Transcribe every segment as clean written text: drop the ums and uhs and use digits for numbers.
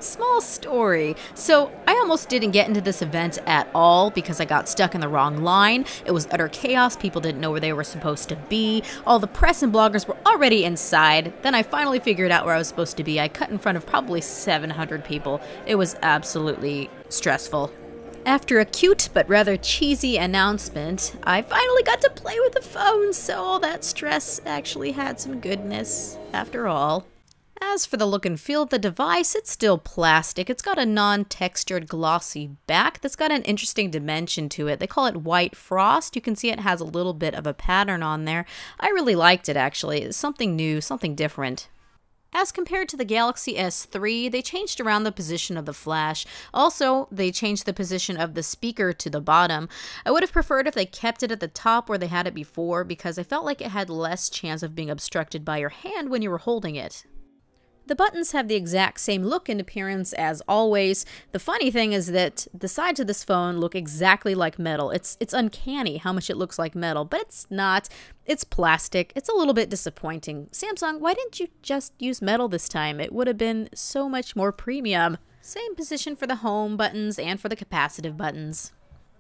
Small story. So I almost didn't get into this event at all because I got stuck in the wrong line. It was utter chaos. People didn't know where they were supposed to be. All the press and bloggers were already inside. Then I finally figured out where I was supposed to be. I cut in front of probably 700 people. It was absolutely stressful. After a cute but rather cheesy announcement, I finally got to play with the phone, so all that stress actually had some goodness after all. As for the look and feel of the device, it's still plastic. It's got a non-textured glossy back that's got an interesting dimension to it. They call it white frost. You can see it has a little bit of a pattern on there. I really liked it actually. It's something new, something different. As compared to the Galaxy S3, they changed around the position of the flash. Also, they changed the position of the speaker to the bottom. I would have preferred if they kept it at the top where they had it before because I felt like it had less chance of being obstructed by your hand when you were holding it. The buttons have the exact same look and appearance as always. The funny thing is that the sides of this phone look exactly like metal. It's uncanny how much it looks like metal, but it's not. It's plastic. It's a little bit disappointing. Samsung, why didn't you just use metal this time? It would have been so much more premium. Same position for the home buttons and for the capacitive buttons.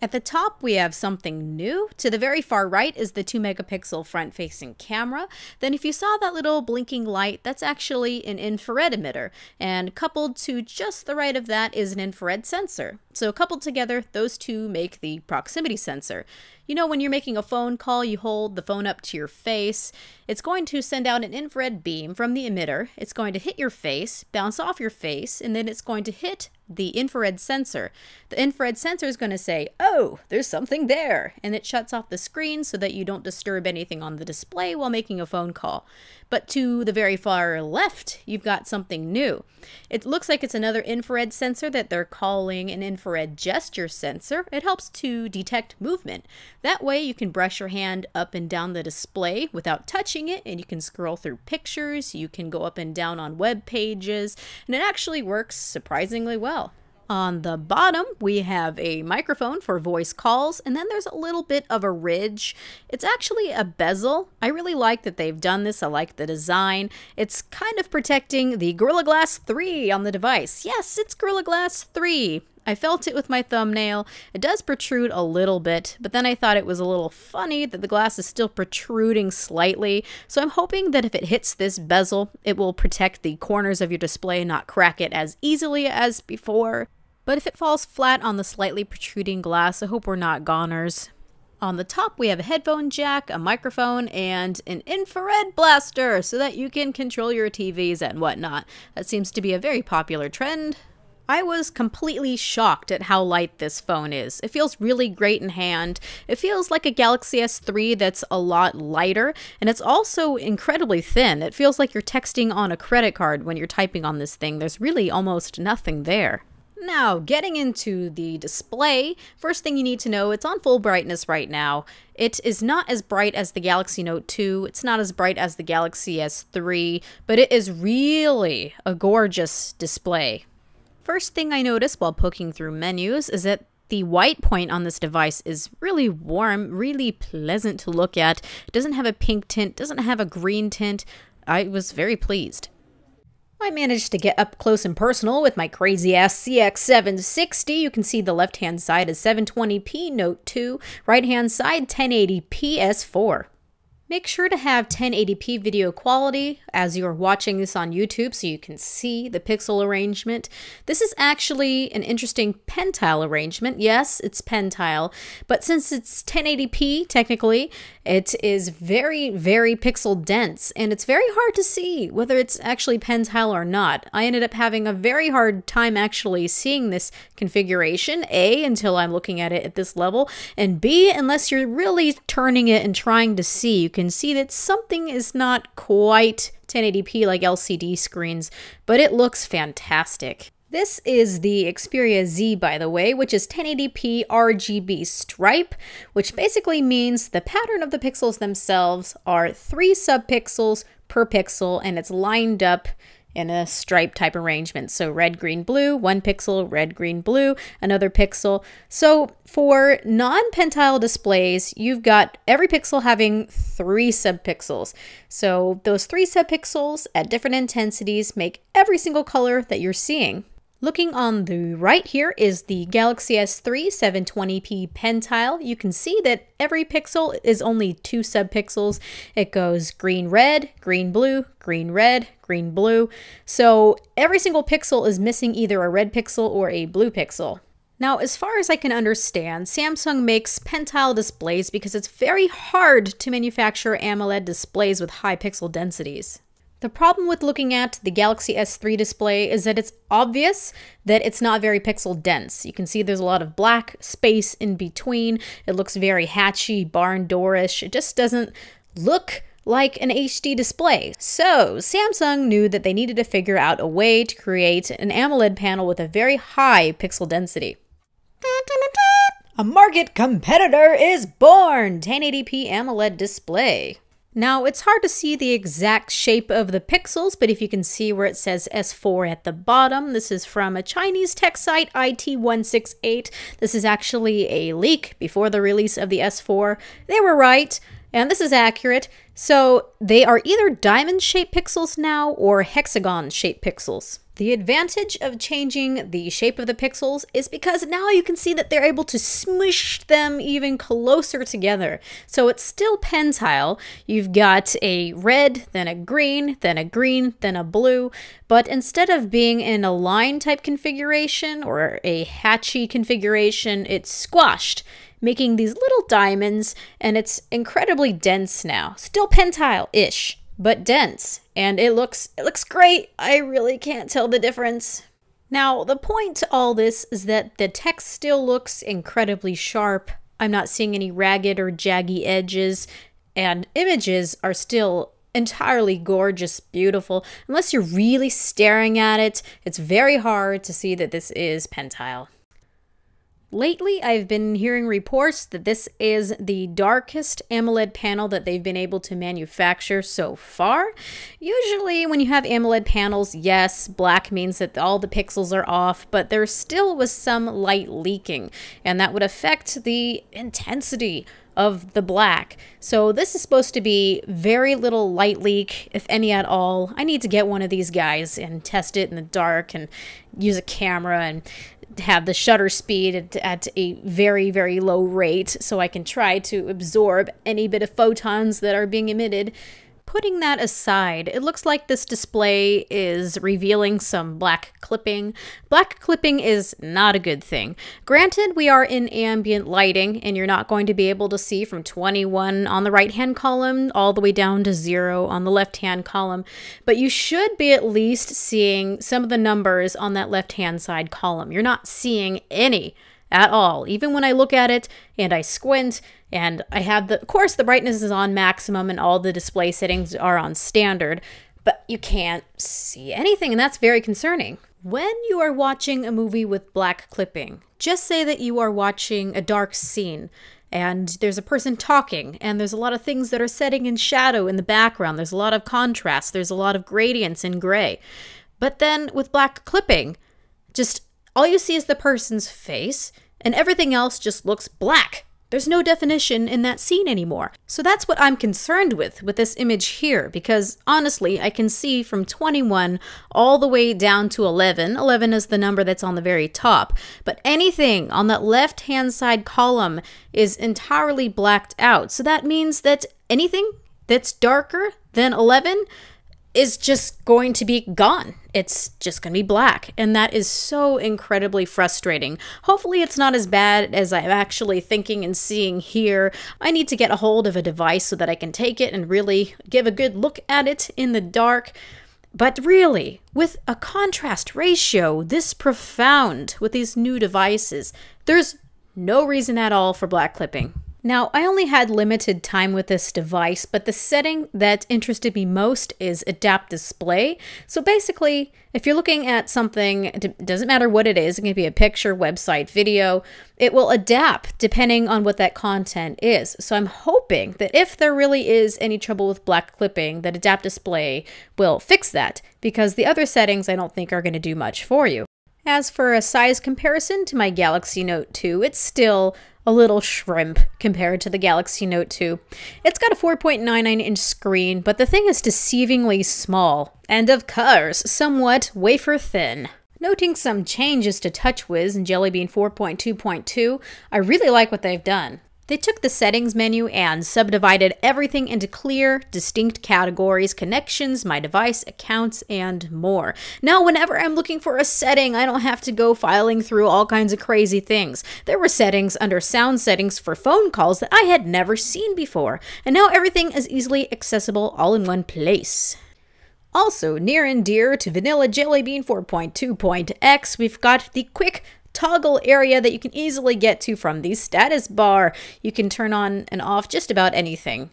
At the top, we have something new. To the very far right is the 2-megapixel front-facing camera. Then if you saw that little blinking light, that's actually an infrared emitter. And coupled to just the right of that is an infrared sensor. So coupled together, those two make the proximity sensor. You know, when you're making a phone call, you hold the phone up to your face. It's going to send out an infrared beam from the emitter. It's going to hit your face, bounce off your face, and then it's going to hit the infrared sensor. The infrared sensor is going to say, "Oh, there's something there," and it shuts off the screen so that you don't disturb anything on the display while making a phone call. But to the very far left, you've got something new. It looks like it's another infrared sensor that they're calling an infrared gesture sensor. It helps to detect movement. That way you can brush your hand up and down the display without touching it, and you can scroll through pictures, you can go up and down on web pages, and it actually works surprisingly well. On the bottom, we have a microphone for voice calls, and then there's a little bit of a ridge. It's actually a bezel. I really like that they've done this. I like the design. It's kind of protecting the Gorilla Glass 3 on the device. Yes, it's Gorilla Glass 3. I felt it with my thumbnail. It does protrude a little bit, but then I thought it was a little funny that the glass is still protruding slightly. So I'm hoping that if it hits this bezel, it will protect the corners of your display and not crack it as easily as before. But if it falls flat on the slightly protruding glass, I hope we're not goners. On the top, we have a headphone jack, a microphone, and an infrared blaster so that you can control your TVs and whatnot. That seems to be a very popular trend. I was completely shocked at how light this phone is. It feels really great in hand. It feels like a Galaxy S3 that's a lot lighter, and it's also incredibly thin. It feels like you're texting on a credit card when you're typing on this thing. There's really almost nothing there. Now, getting into the display, first thing you need to know, it's on full brightness right now. It is not as bright as the Galaxy Note 2, it's not as bright as the Galaxy S3, but it is really a gorgeous display. First thing I noticed while poking through menus is that the white point on this device is really warm, really pleasant to look at. It doesn't have a pink tint, doesn't have a green tint. I was very pleased. I managed to get up close and personal with my crazy-ass CX760. You can see the left-hand side is 720p Note 2, right-hand side 1080p S4. Make sure to have 1080p video quality as you're watching this on YouTube so you can see the pixel arrangement. This is actually an interesting pentile arrangement. Yes, it's pentile, but since it's 1080p technically, it is very, very pixel dense, and it's very hard to see whether it's actually pentile or not. I ended up having a very hard time actually seeing this configuration, A, until I'm looking at it at this level, and B, unless you're really turning it and trying to see, you can see that something is not quite 1080p like LCD screens, but it looks fantastic. This is the Xperia Z, by the way, which is 1080p Rgb Stripe, which basically means the pattern of the pixels themselves are 3 subpixels per pixel, and it's lined up in a stripe type arrangement. So red, green, blue, 1 pixel, red, green, blue, another pixel. So for non-pentile displays, you've got every pixel having 3 subpixels. So those 3 subpixels at different intensities make every single color that you're seeing. Looking on the right here is the Galaxy S3 720p pen tile. You can see that every pixel is only 2 subpixels. It goes green, red, green, blue, green, red, green, blue. So every single pixel is missing either a red pixel or a blue pixel. Now, as far as I can understand, Samsung makes pen tile displays because it's very hard to manufacture AMOLED displays with high pixel densities. The problem with looking at the Galaxy S3 display is that it's obvious that it's not very pixel dense. You can see there's a lot of black space in between. It looks very hatchy, barn door-ish. It just doesn't look like an HD display. So Samsung knew that they needed to figure out a way to create an AMOLED panel with a very high pixel density. A market competitor is born! 1080p AMOLED display. Now, it's hard to see the exact shape of the pixels, but if you can see where it says S4 at the bottom, this is from a Chinese tech site, IT168. This is actually a leak before the release of the S4. They were right, and this is accurate. So they are either diamond-shaped pixels now or hexagon-shaped pixels. The advantage of changing the shape of the pixels is because now you can see that they're able to smush them even closer together. So it's still pen tile. You've got a red, then a green, then a green, then a blue. But instead of being in a line type configuration or a hatchy configuration, it's squashed, making these little diamonds, and it's incredibly dense now. Still pen tile-ish, but dense. And it looks great. I really can't tell the difference. Now, the point to all this is that the text still looks incredibly sharp. I'm not seeing any ragged or jaggy edges, and images are still entirely gorgeous, beautiful. Unless you're really staring at it, it's very hard to see that this is pen tile. Lately, I've been hearing reports that this is the darkest AMOLED panel that they've been able to manufacture so far. Usually, when you have AMOLED panels, yes, black means that all the pixels are off, but there still was some light leaking, and that would affect the intensity of the black. So this is supposed to be very little light leak, if any at all. I need to get one of these guys and test it in the dark and use a camera and have the shutter speed at a very, very low rate so I can try to absorb any bit of photons that are being emitted. Putting that aside, it looks like this display is revealing some black clipping. Black clipping is not a good thing. Granted, we are in ambient lighting, and you're not going to be able to see from 21 on the right-hand column all the way down to 0 on the left-hand column, but you should be at least seeing some of the numbers on that left-hand side column. You're not seeing any at all. Even when I look at it and I squint and I have of course the brightness is on maximum and all the display settings are on standard, but you can't see anything, and that's very concerning. When you are watching a movie with black clipping, just say that you are watching a dark scene and there's a person talking and there's a lot of things that are setting in shadow in the background. There's a lot of contrast. There's a lot of gradients in gray. But then with black clipping, just all you see is the person's face, and everything else just looks black. There's no definition in that scene anymore. So that's what I'm concerned with this image here, because honestly, I can see from 21 all the way down to 11. 11 is the number that's on the very top. But anything on that left-hand side column is entirely blacked out. So that means that anything that's darker than 11 is just going to be gone. It's just going to be black, and that is so incredibly frustrating. Hopefully it's not as bad as I'm actually thinking and seeing here. I need to get a hold of a device so that I can take it and really give a good look at it in the dark. But really, with a contrast ratio this profound with these new devices, there's no reason at all for black clipping. Now, I only had limited time with this device, but the setting that interested me most is Adapt Display. So basically, if you're looking at something, it doesn't matter what it is, it can be a picture, website, video, it will adapt depending on what that content is. So I'm hoping that if there really is any trouble with black clipping, that Adapt Display will fix that, because the other settings I don't think are going to do much for you. As for a size comparison to my Galaxy Note 2, it's still a little shrimp compared to the Galaxy Note 2. It's got a 4.99-inch screen, but the thing is deceivingly small, and of course, somewhat wafer thin. Noting some changes to TouchWiz in Jelly Bean 4.2.2, I really like what they've done. They took the settings menu and subdivided everything into clear, distinct categories, connections, my device, accounts, and more. Now, whenever I'm looking for a setting, I don't have to go filing through all kinds of crazy things. There were settings under sound settings for phone calls that I had never seen before, and now everything is easily accessible all in one place. Also, near and dear to Vanilla Jelly Bean 4.2.x, we've got the quick toggle area that you can easily get to from the status bar. You can turn on and off just about anything.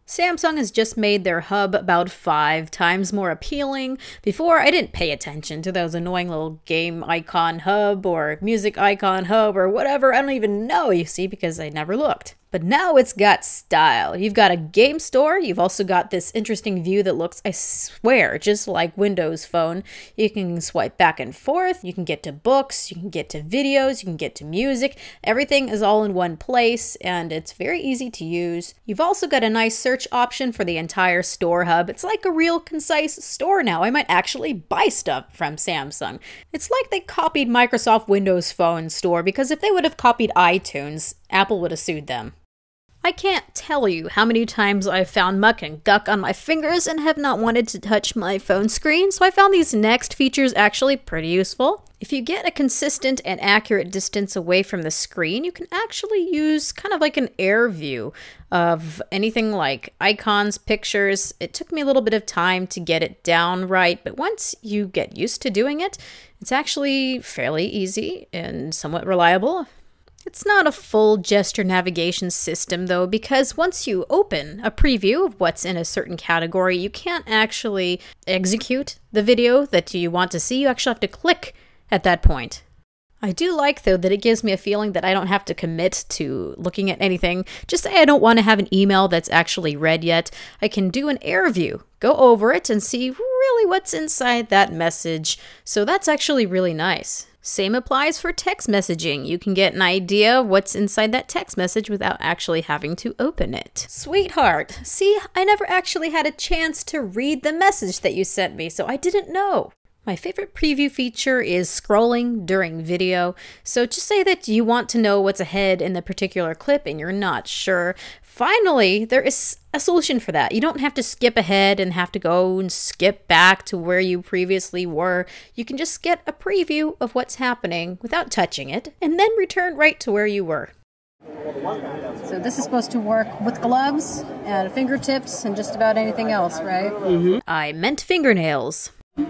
Samsung has just made their hub about 5 times more appealing. Before, I didn't pay attention to those annoying little game icon hub or music icon hub or whatever. I don't even know, you see, because I never looked. But now it's got style. You've got a game store. You've also got this interesting view that looks, I swear, just like Windows Phone. You can swipe back and forth. You can get to books. You can get to videos. You can get to music. Everything is all in one place, and it's very easy to use. You've also got a nice search option for the entire store hub. It's like a real concise store now. I might actually buy stuff from Samsung. It's like they copied Microsoft Windows Phone store, because if they would have copied iTunes, Apple would have sued them. I can't tell you how many times I've found muck and guck on my fingers and have not wanted to touch my phone screen, so I found these next features actually pretty useful. If you get a consistent and accurate distance away from the screen, you can actually use kind of like an air view of anything like icons, pictures. It took me a little bit of time to get it down right, but once you get used to doing it, it's actually fairly easy and somewhat reliable. It's not a full gesture navigation system though, because once you open a preview of what's in a certain category, you can't actually execute the video that you want to see. You actually have to click at that point. I do like though that it gives me a feeling that I don't have to commit to looking at anything. Just say I don't want to have an email that's actually read yet. I can do an air view, go over it and see really what's inside that message. So that's actually really nice. Same applies for text messaging. You can get an idea of what's inside that text message without actually having to open it. Sweetheart, see, I never actually had a chance to read the message that you sent me, so I didn't know. My favorite preview feature is scrolling during video. So just say that you want to know what's ahead in the particular clip and you're not sure. Finally, there is a solution for that. You don't have to skip ahead and have to go and skip back to where you previously were. You can just get a preview of what's happening without touching it and then return right to where you were. So this is supposed to work with gloves and fingertips and just about anything else, right? Mm-hmm. I meant fingernails. I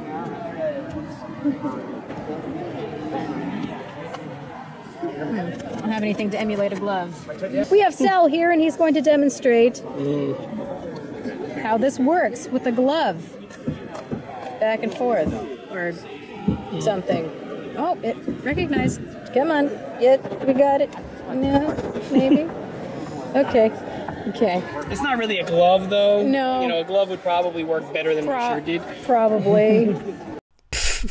don't have anything to emulate a glove. We have Sal here and he's going to demonstrate how this works with a glove. Back and forth or something. Oh, it recognized. Come on. We got it. No, maybe. Okay. Okay. It's not really a glove though. No. You know, a glove would probably work better than what shirt did. Probably.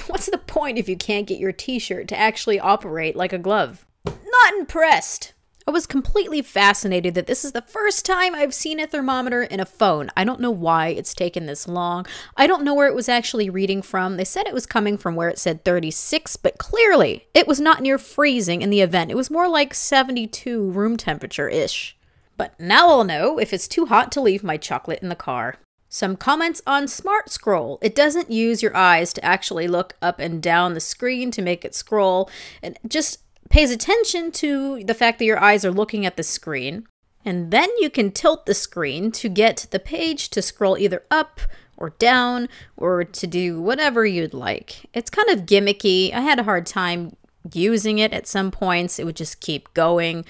What's the point if you can't get your t-shirt to actually operate like a glove? Not impressed. I was completely fascinated that this is the first time I've seen a thermometer in a phone. I don't know why it's taken this long. I don't know where it was actually reading from. They said it was coming from where it said 36, but clearly it was not near freezing in the event. It was more like 72 room temperature-ish. But now I'll know if it's too hot to leave my chocolate in the car. Some comments on Smart Scroll. It doesn't use your eyes to actually look up and down the screen to make it scroll. It just pays attention to the fact that your eyes are looking at the screen. And then you can tilt the screen to get the page to scroll either up or down or to do whatever you'd like. It's kind of gimmicky. I had a hard time using it at some points. It would just keep going.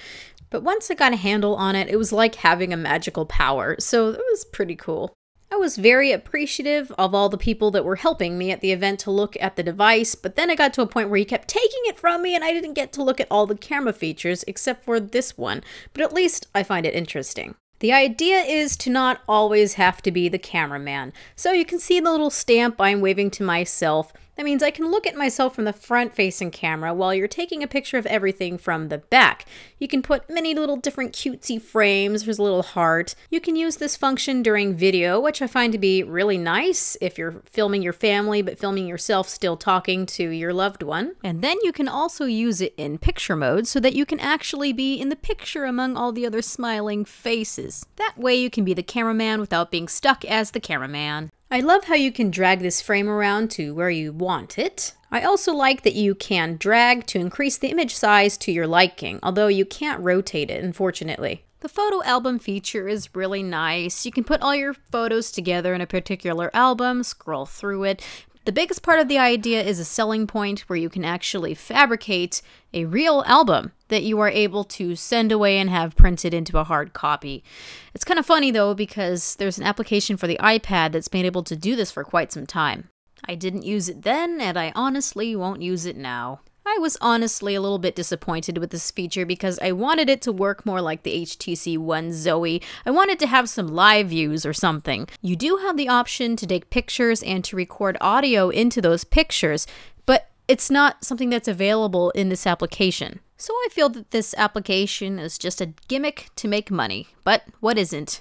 But once I got a handle on it, it was like having a magical power. So it was pretty cool. I was very appreciative of all the people that were helping me at the event to look at the device, but then I got to a point where he kept taking it from me and I didn't get to look at all the camera features except for this one, but at least I find it interesting. The idea is to not always have to be the cameraman. So you can see the little stamp I'm waving to myself. That means I can look at myself from the front-facing camera while you're taking a picture of everything from the back. You can put many little different cutesy frames. There's a little heart. You can use this function during video, which I find to be really nice if you're filming your family but filming yourself still talking to your loved one. And then you can also use it in picture mode so that you can actually be in the picture among all the other smiling faces. That way you can be the cameraman without being stuck as the cameraman. I love how you can drag this frame around to where you want it. I also like that you can drag to increase the image size to your liking, although you can't rotate it, unfortunately. The photo album feature is really nice. You can put all your photos together in a particular album, scroll through it. The biggest part of the idea is a selling point where you can actually fabricate a real album that you are able to send away and have printed into a hard copy. It's kind of funny though because there's an application for the iPad that's been able to do this for quite some time. I didn't use it then and I honestly won't use it now. I was honestly a little bit disappointed with this feature because I wanted it to work more like the HTC One Zoe. I wanted to have some live views or something. You do have the option to take pictures and to record audio into those pictures, but it's not something that's available in this application. So I feel that this application is just a gimmick to make money, but what isn't?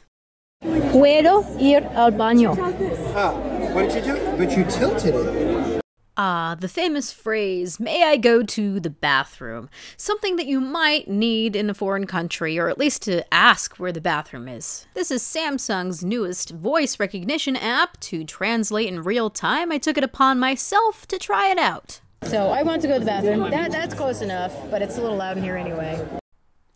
Puedo ir al baño. What did you do? But you tilted it. Ah, the famous phrase, "May I go to the bathroom?" Something that you might need in a foreign country, or at least to ask where the bathroom is. This is Samsung's newest voice recognition app to translate in real time. I took it upon myself to try it out. So I want to go to the bathroom. That's close enough, but it's a little loud in here anyway.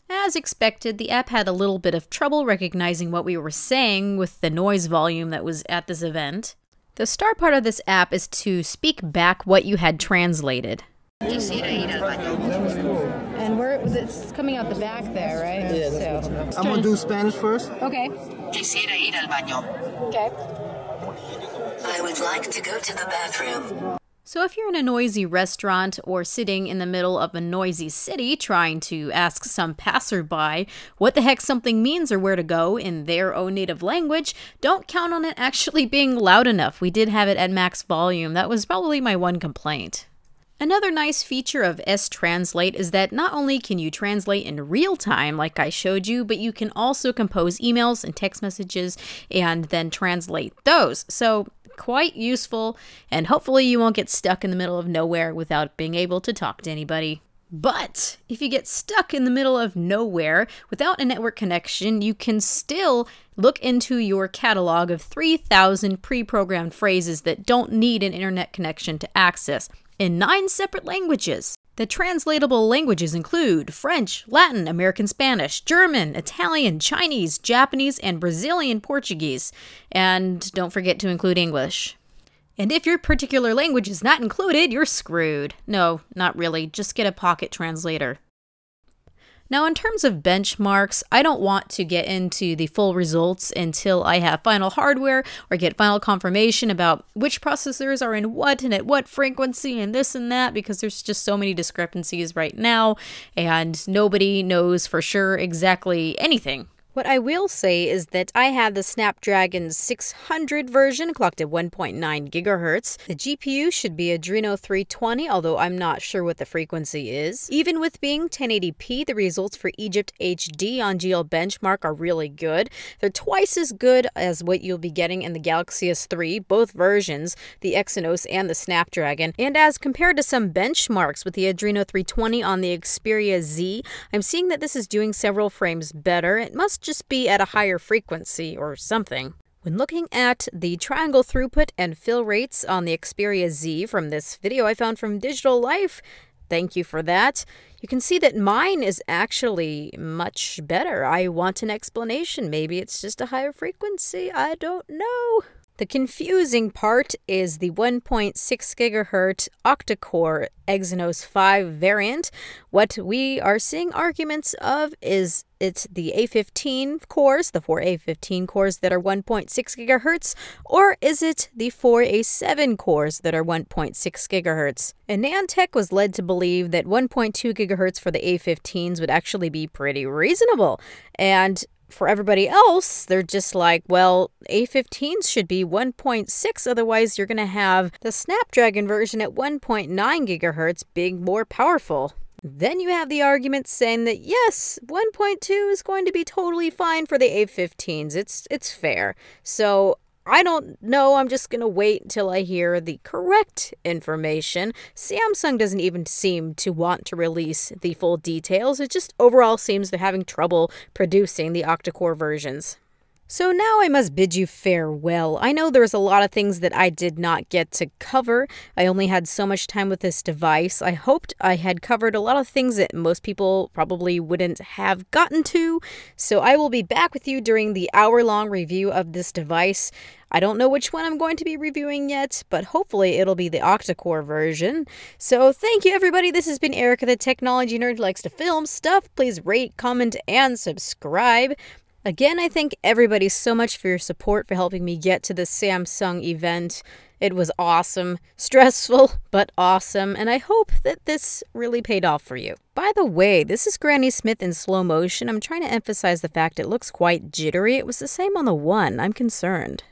As expected, the app had a little bit of trouble recognizing what we were saying with the noise volume that was at this event. The star part of this app is to speak back what you had translated. And it's coming out the back there, right? Yeah. So. I'm gonna do Spanish first. Okay. Quisiera ir al baño. Okay. I would like to go to the bathroom. So if you're in a noisy restaurant or sitting in the middle of a noisy city trying to ask some passerby what the heck something means or where to go in their own native language, don't count on it actually being loud enough. We did have it at max volume. That was probably my one complaint. Another nice feature of S-Translate is that not only can you translate in real time like I showed you, but you can also compose emails and text messages and then translate those. So quite useful, and hopefully you won't get stuck in the middle of nowhere without being able to talk to anybody. But if you get stuck in the middle of nowhere without a network connection, you can still look into your catalog of 3,000 pre-programmed phrases that don't need an internet connection to access in 9 separate languages. The translatable languages include French, Latin, American Spanish, German, Italian, Chinese, Japanese, and Brazilian Portuguese. And don't forget to include English. And if your particular language is not included, you're screwed. No, not really. Just get a pocket translator. Now, in terms of benchmarks, I don't want to get into the full results until I have final hardware or get final confirmation about which processors are in what and at what frequency and this and that, because there's just so many discrepancies right now and nobody knows for sure exactly anything. What I will say is that I have the Snapdragon 600 version clocked at 1.9 gigahertz. The GPU should be Adreno 320, although I'm not sure what the frequency is. Even with being 1080p, the results for Egypt HD on GL Benchmark are really good. They're twice as good as what you'll be getting in the Galaxy S3, both versions, the Exynos and the Snapdragon. And as compared to some benchmarks with the Adreno 320 on the Xperia Z, I'm seeing that this is doing several frames better. It must just be at a higher frequency or something. When looking at the triangle throughput and fill rates on the Xperia Z from this video I found from Digital Life, thank you for that, you can see that mine is actually much better. I want an explanation. Maybe it's just a higher frequency. I don't know. The confusing part is the 1.6 gigahertz octa-core Exynos 5 variant. What we are seeing arguments of is it's the A15 cores, the 4 A15 cores that are 1.6 gigahertz, or is it the 4 A7 cores that are 1.6 gigahertz? And Nantech was led to believe that 1.2 gigahertz for the A15s would actually be pretty reasonable. And for everybody else, they're just like, well, A15s should be 1.6, otherwise you're going to have the Snapdragon version at 1.9 gigahertz being more powerful. Then you have the argument saying that yes, 1.2 is going to be totally fine for the A15s. It's fair. So I don't know. I'm just going to wait until I hear the correct information. Samsung doesn't even seem to want to release the full details. It just overall seems they're having trouble producing the octa-core versions. So now I must bid you farewell. I know there's a lot of things that I did not get to cover. I only had so much time with this device. I hoped I had covered a lot of things that most people probably wouldn't have gotten to. So I will be back with you during the hour-long review of this device. I don't know which one I'm going to be reviewing yet, but hopefully it'll be the octa-core version. So thank you, everybody. This has been Erica, the technology nerd who likes to film stuff. Please rate, comment, and subscribe. Again, I thank everybody so much for your support for helping me get to the Samsung event. It was awesome, stressful, but awesome, and I hope that this really paid off for you. By the way, this is Granny Smith in slow motion. I'm trying to emphasize the fact it looks quite jittery. It was the same on the One. I'm concerned.